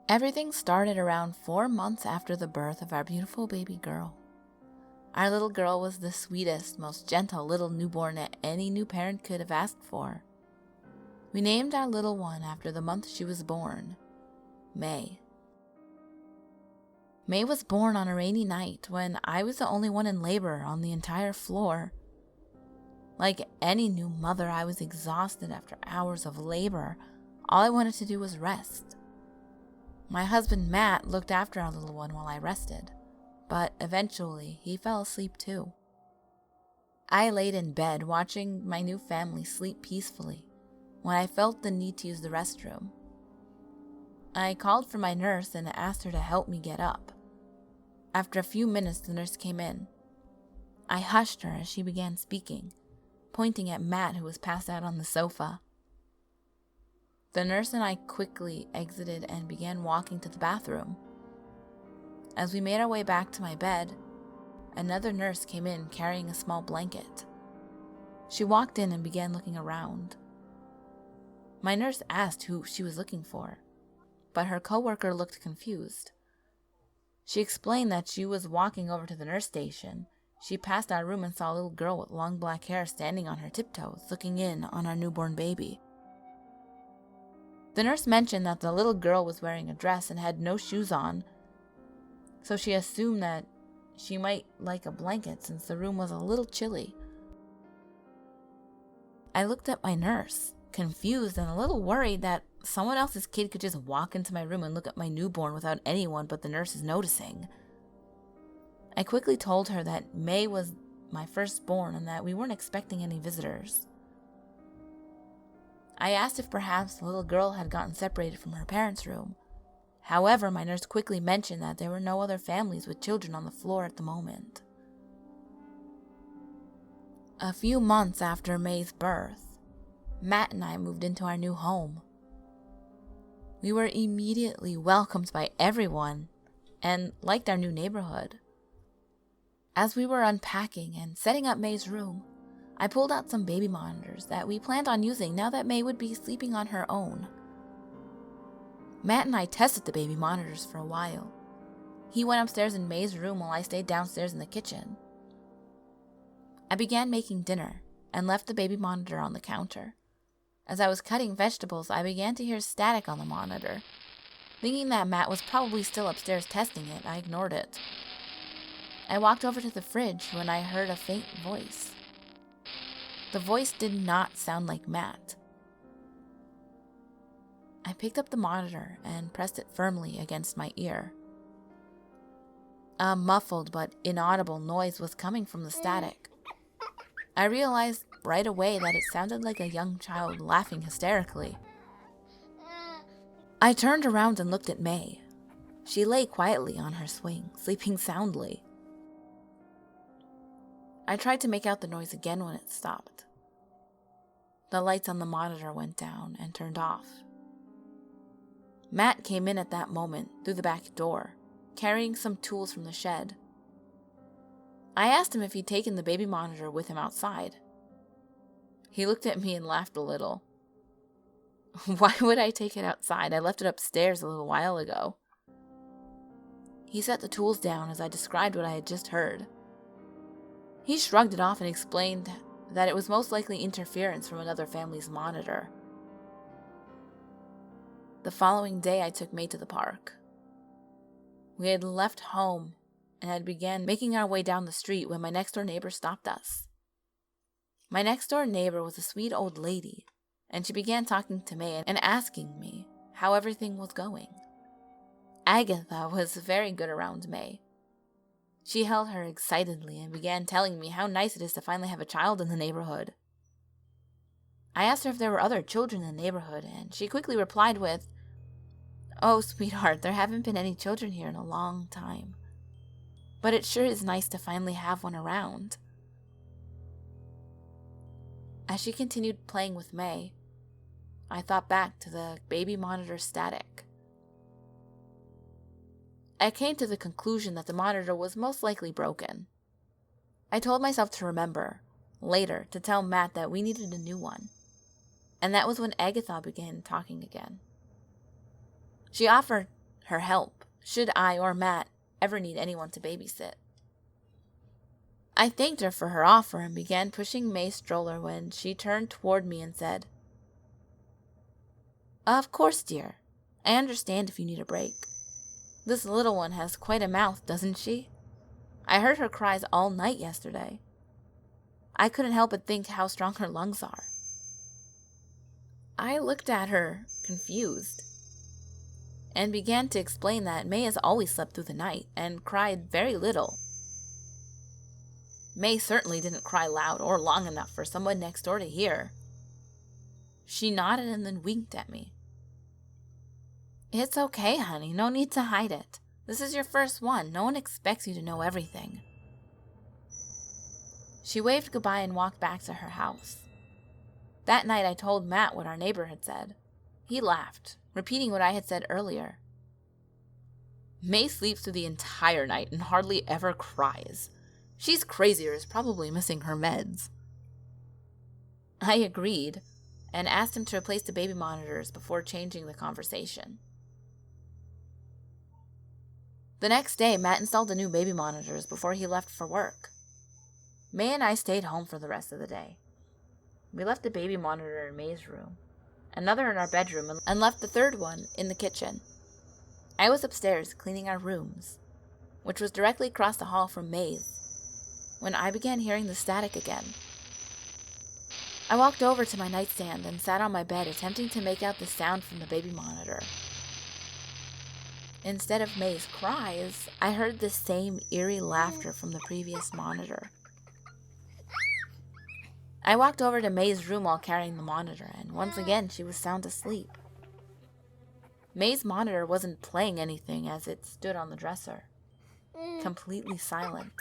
Everything started around 4 months after the birth of our beautiful baby girl. Our little girl was the sweetest, most gentle little newborn that any new parent could have asked for. We named our little one after the month she was born, May. May was born on a rainy night when I was the only one in labor on the entire floor. Like any new mother, I was exhausted after hours of labor. All I wanted to do was rest. My husband Matt looked after our little one while I rested, but eventually he fell asleep too. I laid in bed watching my new family sleep peacefully when I felt the need to use the restroom. I called for my nurse and asked her to help me get up. After a few minutes, the nurse came in. I hushed her as she began speaking, pointing at Matt, who was passed out on the sofa. The nurse and I quickly exited and began walking to the bathroom. As we made our way back to my bed, another nurse came in carrying a small blanket. She walked in and began looking around. My nurse asked who she was looking for, but her coworker looked confused. She explained that she was walking over to the nurse station. She passed our room and saw a little girl with long black hair standing on her tiptoes, looking in on our newborn baby. The nurse mentioned that the little girl was wearing a dress and had no shoes on, so she assumed that she might like a blanket since the room was a little chilly. I looked at my nurse, confused and a little worried that someone else's kid could just walk into my room and look at my newborn without anyone but the nurses noticing. I quickly told her that May was my firstborn and that we weren't expecting any visitors. I asked if perhaps the little girl had gotten separated from her parents' room. However, my nurse quickly mentioned that there were no other families with children on the floor at the moment. A few months after May's birth, Matt and I moved into our new home. We were immediately welcomed by everyone and liked our new neighborhood. As we were unpacking and setting up May's room, I pulled out some baby monitors that we planned on using now that May would be sleeping on her own. Matt and I tested the baby monitors for a while. He went upstairs in May's room while I stayed downstairs in the kitchen. I began making dinner and left the baby monitor on the counter. As I was cutting vegetables, I began to hear static on the monitor. Thinking that Matt was probably still upstairs testing it, I ignored it. I walked over to the fridge when I heard a faint voice. The voice did not sound like Matt. I picked up the monitor and pressed it firmly against my ear. A muffled but inaudible noise was coming from the static. I realized right away that it sounded like a young child laughing hysterically. I turned around and looked at May. She lay quietly on her swing, sleeping soundly. I tried to make out the noise again when it stopped. The lights on the monitor went down and turned off. Matt came in at that moment through the back door, carrying some tools from the shed. I asked him if he'd taken the baby monitor with him outside. He looked at me and laughed a little. Why would I take it outside? I left it upstairs a little while ago. He set the tools down as I described what I had just heard. He shrugged it off and explained that it was most likely interference from another family's monitor. The following day, I took May to the park. We had left home and had began making our way down the street when my next-door neighbor stopped us. My next-door neighbor was a sweet old lady, and she began talking to May and asking me how everything was going. Agatha was very good around May. She held her excitedly and began telling me how nice it is to finally have a child in the neighborhood. I asked her if there were other children in the neighborhood, and she quickly replied with, "Oh, sweetheart, there haven't been any children here in a long time. But it sure is nice to finally have one around." As she continued playing with May, I thought back to the baby monitor static. I came to the conclusion that the monitor was most likely broken. I told myself to remember, later, to tell Matt that we needed a new one. And that was when Agatha began talking again. She offered her help should I or Matt ever need anyone to babysit. I thanked her for her offer and began pushing May's stroller when she turned toward me and said, "Of course, dear. I understand if you need a break. This little one has quite a mouth, doesn't she? I heard her cries all night yesterday. I couldn't help but think how strong her lungs are." I looked at her, confused, and began to explain that May has always slept through the night and cried very little. May certainly didn't cry loud or long enough for someone next door to hear. She nodded and then winked at me. "It's okay, honey. No need to hide it. This is your first one. No one expects you to know everything." She waved goodbye and walked back to her house. That night I told Matt what our neighbor had said. He laughed, repeating what I had said earlier. "May sleeps through the entire night and hardly ever cries. She's crazy or is probably missing her meds." I agreed and asked him to replace the baby monitors before changing the conversation. The next day, Matt installed the new baby monitors before he left for work. May and I stayed home for the rest of the day. We left the baby monitor in May's room, another in our bedroom, and left the third one in the kitchen. I was upstairs cleaning our rooms, which was directly across the hall from May's, when I began hearing the static again. I walked over to my nightstand and sat on my bed attempting to make out the sound from the baby monitor. Instead of May's cries, I heard the same eerie laughter from the previous monitor. I walked over to May's room while carrying the monitor, and once again she was sound asleep. May's monitor wasn't playing anything as it stood on the dresser, completely silent.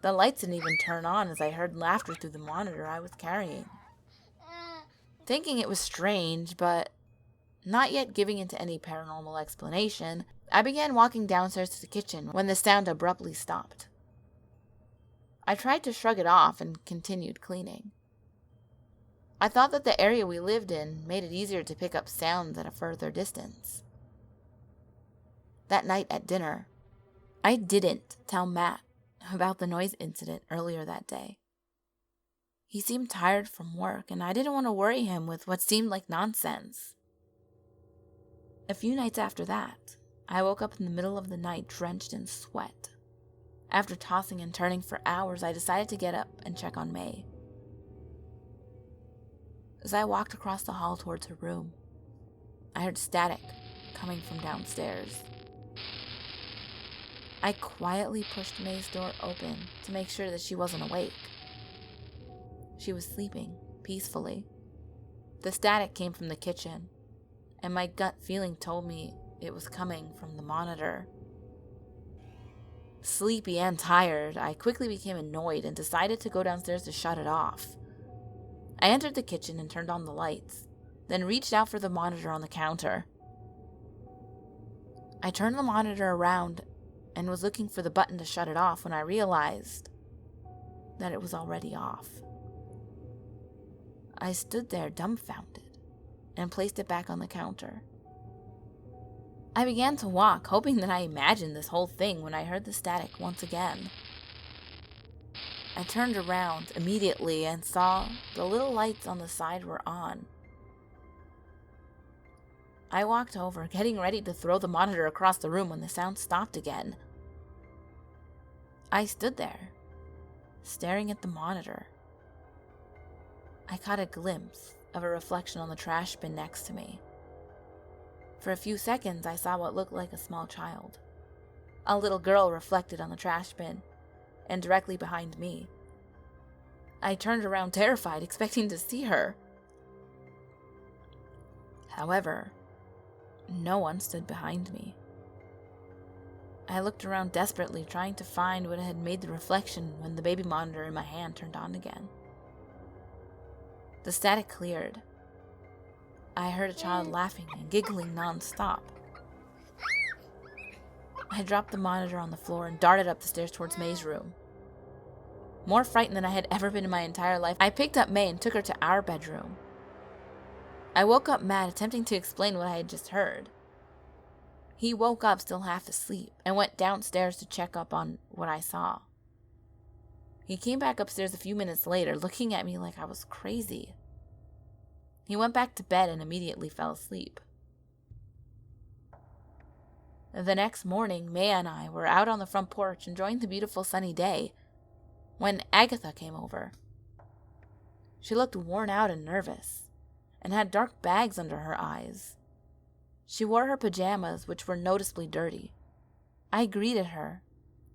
The lights didn't even turn on as I heard laughter through the monitor I was carrying. Thinking it was strange, but not yet giving into any paranormal explanation, I began walking downstairs to the kitchen when the sound abruptly stopped. I tried to shrug it off and continued cleaning. I thought that the area we lived in made it easier to pick up sounds at a further distance. That night at dinner, I didn't tell Matt about the noise incident earlier that day. He seemed tired from work, and I didn't want to worry him with what seemed like nonsense. A few nights after that, I woke up in the middle of the night drenched in sweat. After tossing and turning for hours, I decided to get up and check on May. As I walked across the hall towards her room, I heard static coming from downstairs. I quietly pushed May's door open to make sure that she wasn't awake. She was sleeping peacefully. The static came from the kitchen, and my gut feeling told me it was coming from the monitor. Sleepy and tired, I quickly became annoyed and decided to go downstairs to shut it off. I entered the kitchen and turned on the lights, then reached out for the monitor on the counter. I turned the monitor around and was looking for the button to shut it off when I realized that it was already off. I stood there dumbfounded and placed it back on the counter. I began to walk, hoping that I imagined this whole thing when I heard the static once again. I turned around immediately and saw the little lights on the side were on. I walked over, getting ready to throw the monitor across the room when the sound stopped again. I stood there, staring at the monitor. I caught a glimpse of a reflection on the trash bin next to me. For a few seconds, I saw what looked like a small child. A little girl reflected on the trash bin, and directly behind me. I turned around terrified, expecting to see her. However, no one stood behind me. I looked around desperately, trying to find what had made the reflection when the baby monitor in my hand turned on again. The static cleared. I heard a child laughing and giggling non-stop. I dropped the monitor on the floor and darted up the stairs towards May's room. More frightened than I had ever been in my entire life, I picked up May and took her to our bedroom. I woke up Matt, attempting to explain what I had just heard. He woke up still half asleep and went downstairs to check up on what I saw. He came back upstairs a few minutes later, looking at me like I was crazy. He went back to bed and immediately fell asleep. The next morning, May and I were out on the front porch enjoying the beautiful sunny day when Agatha came over. She looked worn out and nervous, and had dark bags under her eyes. She wore her pajamas, which were noticeably dirty. I greeted her,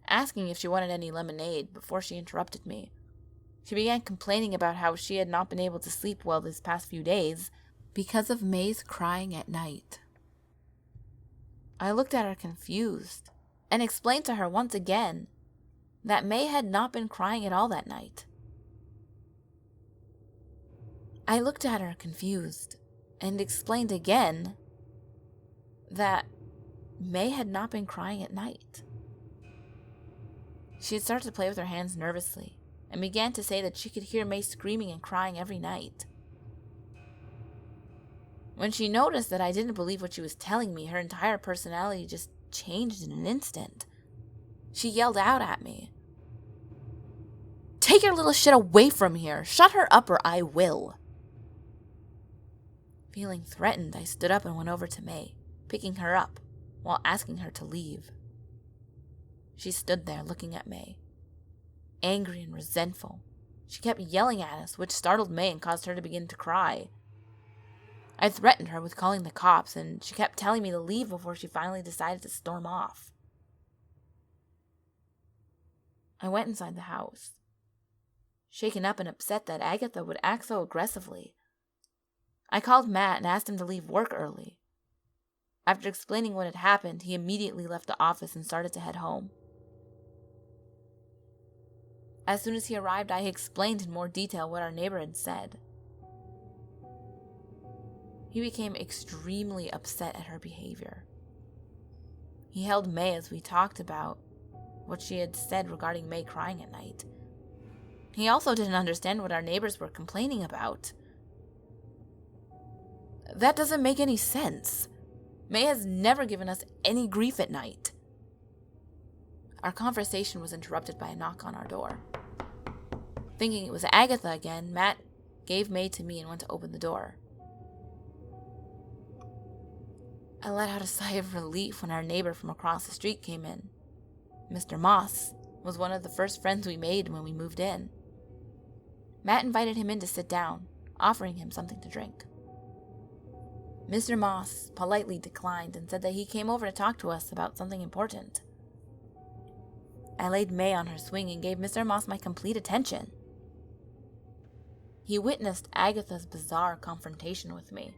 asking if she wanted any lemonade before she interrupted me. She began complaining about how she had not been able to sleep well these past few days because of May's crying at night. I looked at her confused and explained to her once again that May had not been crying at all that night. I looked at her confused and explained again that May had not been crying at night. She had started to play with her hands nervously and began to say that she could hear May screaming and crying every night. When she noticed that I didn't believe what she was telling me, her entire personality just changed in an instant. She yelled out at me, "Take your little shit away from here! Shut her up or I will!" Feeling threatened, I stood up and went over to May, picking her up while asking her to leave. She stood there looking at May, angry and resentful. She kept yelling at us, which startled May and caused her to begin to cry. I threatened her with calling the cops, and she kept telling me to leave before she finally decided to storm off. I went inside the house, shaken up and upset that Agatha would act so aggressively. I called Matt and asked him to leave work early. After explaining what had happened, he immediately left the office and started to head home. As soon as he arrived, I explained in more detail what our neighbor had said. He became extremely upset at her behavior. He held May as we talked about what she had said regarding May crying at night. He also didn't understand what our neighbors were complaining about. That doesn't make any sense. May has never given us any grief at night. Our conversation was interrupted by a knock on our door. Thinking it was Agatha again, Matt gave May to me and went to open the door. I let out a sigh of relief when our neighbor from across the street came in. Mr. Moss was one of the first friends we made when we moved in. Matt invited him in to sit down, offering him something to drink. Mr. Moss politely declined and said that he came over to talk to us about something important. I laid May on her swing and gave Mr. Moss my complete attention. He witnessed Agatha's bizarre confrontation with me.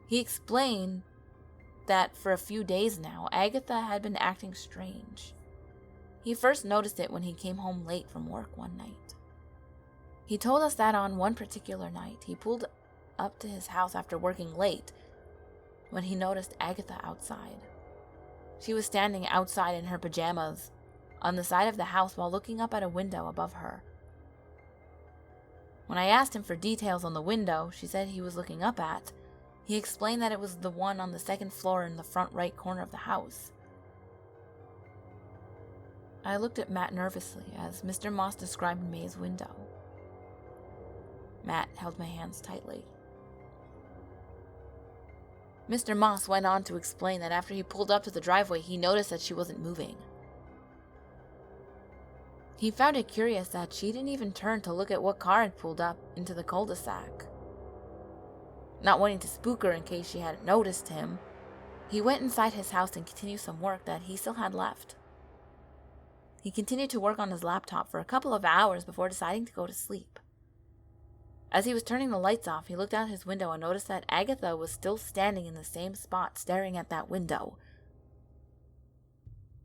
He explained that for a few days now, Agatha had been acting strange. He first noticed it when he came home late from work one night. He told us that on one particular night, he pulled up to his house after working late when he noticed Agatha outside. She was standing outside in her pajamas on the side of the house while looking up at a window above her. When I asked him for details on the window she said he was looking up at, he explained that it was the one on the second floor in the front right corner of the house. I looked at Matt nervously as Mr. Moss described May's window. Matt held my hands tightly. Mr. Moss went on to explain that after he pulled up to the driveway, he noticed that she wasn't moving. He found it curious that she didn't even turn to look at what car had pulled up into the cul-de-sac. Not wanting to spook her in case she hadn't noticed him, he went inside his house and continued some work that he still had left. He continued to work on his laptop for a couple of hours before deciding to go to sleep. As he was turning the lights off, he looked out his window and noticed that Agatha was still standing in the same spot, staring at that window.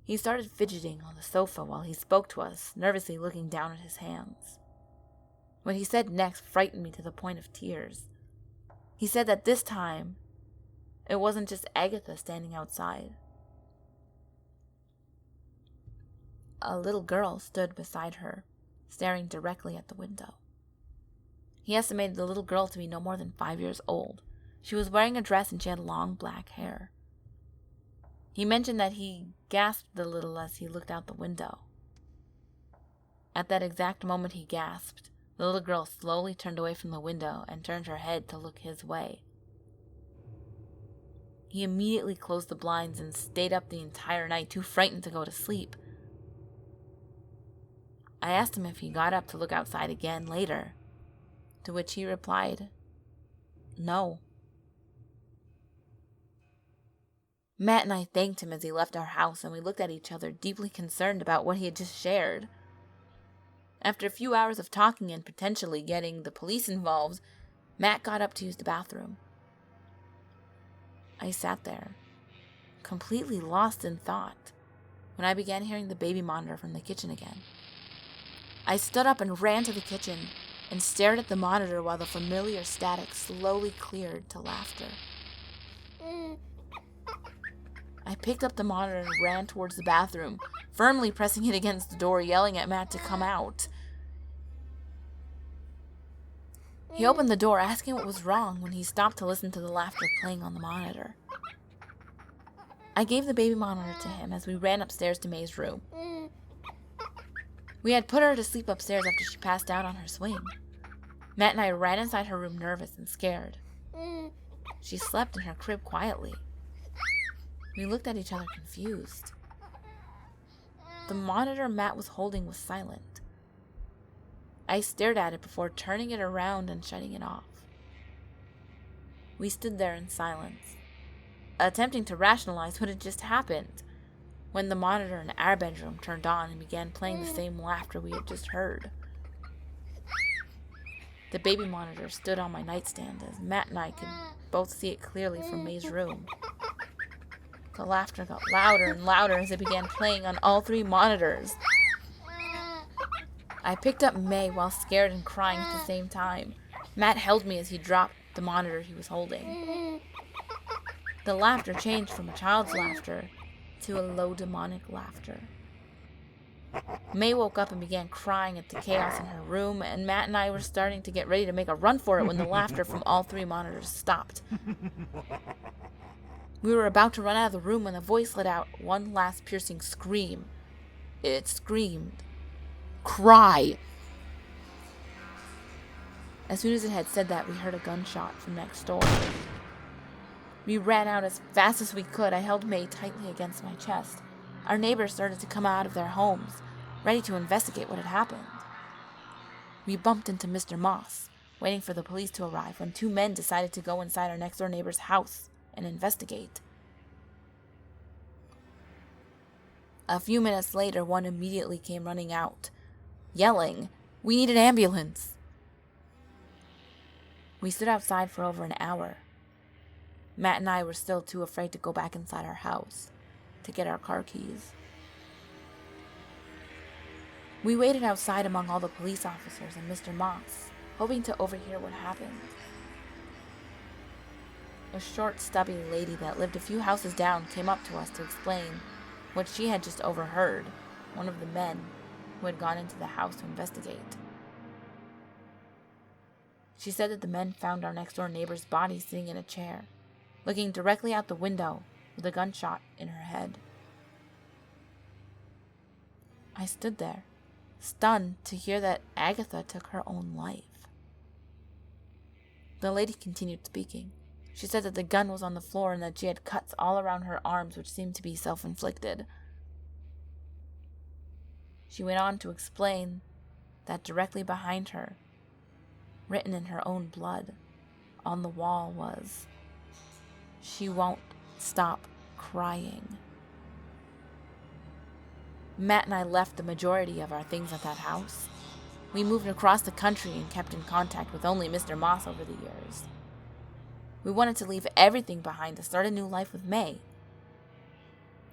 He started fidgeting on the sofa while he spoke to us, nervously looking down at his hands. What he said next frightened me to the point of tears. He said that this time, it wasn't just Agatha standing outside. A little girl stood beside her, staring directly at the window. He estimated the little girl to be no more than 5 years old. She was wearing a dress and she had long black hair. He mentioned that he gasped a little as he looked out the window. At that exact moment he gasped, the little girl slowly turned away from the window and turned her head to look his way. He immediately closed the blinds and stayed up the entire night, too frightened to go to sleep. I asked him if he got up to look outside again later, to which he replied, "No." Matt and I thanked him as he left our house, and we looked at each other, deeply concerned about what he had just shared. After a few hours of talking and potentially getting the police involved, Matt got up to use the bathroom. I sat there, completely lost in thought, when I began hearing the baby monitor from the kitchen again. I stood up and ran to the kitchen and stared at the monitor while the familiar static slowly cleared to laughter. I picked up the monitor and ran towards the bathroom, firmly pressing it against the door, yelling at Matt to come out. He opened the door, asking what was wrong, when he stopped to listen to the laughter playing on the monitor. I gave the baby monitor to him as we ran upstairs to May's room. We had put her to sleep upstairs after she passed out on her swing. Matt and I ran inside her room nervous and scared. She slept in her crib quietly. We looked at each other confused. The monitor Matt was holding was silent. I stared at it before turning it around and shutting it off. We stood there in silence, attempting to rationalize what had just happened, when the monitor in our bedroom turned on and began playing the same laughter we had just heard. The baby monitor stood on my nightstand as Matt and I could both see it clearly from May's room. The laughter got louder and louder as it began playing on all three monitors. I picked up May while scared and crying at the same time. Matt held me as he dropped the monitor he was holding. The laughter changed from a child's laughter to a low demonic laughter. May woke up and began crying at the chaos in her room, and Matt and I were starting to get ready to make a run for it when the laughter from all three monitors stopped. We were about to run out of the room when a voice let out one last piercing scream. It screamed, "Cry!" As soon as it had said that, we heard a gunshot from next door. We ran out as fast as we could. I held May tightly against my chest. Our neighbors started to come out of their homes, ready to investigate what had happened. We bumped into Mr. Moss, waiting for the police to arrive, when two men decided to go inside our next-door neighbor's house and investigate. A few minutes later, one immediately came running out, yelling, "We need an ambulance!" We stood outside for over an hour. Matt and I were still too afraid to go back inside our house to get our car keys. We waited outside among all the police officers and Mr. Moss, hoping to overhear what happened. A short, stubby lady that lived a few houses down came up to us to explain what she had just overheard one of the men who had gone into the house to investigate. She said that the men found our next-door neighbor's body sitting in a chair, looking directly out the window with a gunshot in her head. I stood there, stunned to hear that Agatha took her own life. The lady continued speaking. She said that the gun was on the floor and that she had cuts all around her arms which seemed to be self-inflicted. She went on to explain that directly behind her, written in her own blood, on the wall was, "She won't stop crying." Matt and I left the majority of our things at that house. We moved across the country and kept in contact with only Mr. Moss over the years. We wanted to leave everything behind to start a new life with May.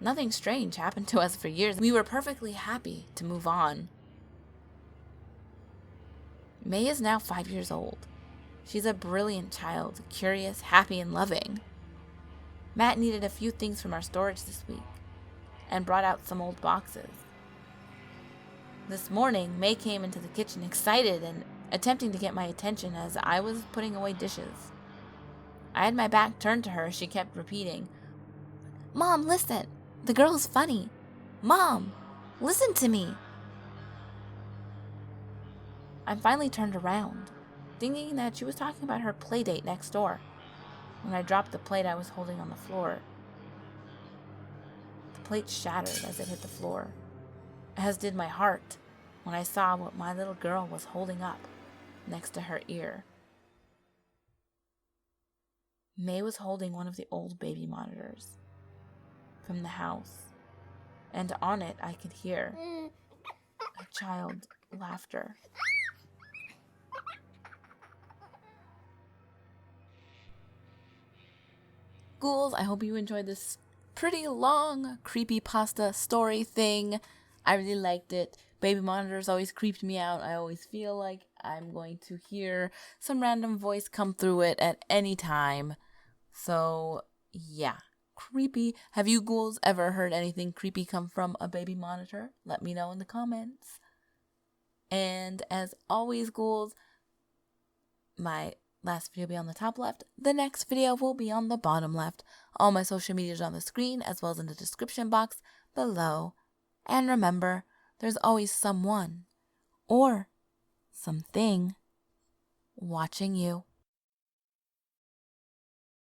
Nothing strange happened to us for years. We were perfectly happy to move on. May is now 5 years old. She's a brilliant child, curious, happy, and loving. Matt needed a few things from our storage this week and brought out some old boxes. This morning, May came into the kitchen excited and attempting to get my attention as I was putting away dishes. I had my back turned to her as she kept repeating, Mom, listen. The girl's funny. Mom, listen to me. I finally turned around, thinking that she was talking about her play date next door, when I dropped the plate I was holding on the floor. The plate shattered as it hit the floor, as did my heart when I saw what my little girl was holding up next to her ear. May was holding one of the old baby monitors from the house, and on it I could hear a child laughter. Ghouls, I hope you enjoyed this pretty long creepypasta story thing. I really liked it. Baby monitors always creeped me out. I always feel like I'm going to hear some random voice come through it at any time. So, yeah, creepy. Have you ghouls ever heard anything creepy come from a baby monitor? Let me know in the comments. And as always, ghouls, my last video will be on the top left. The next video will be on the bottom left. All my social media is on the screen as well as in the description box below. And remember, there's always someone or something watching you.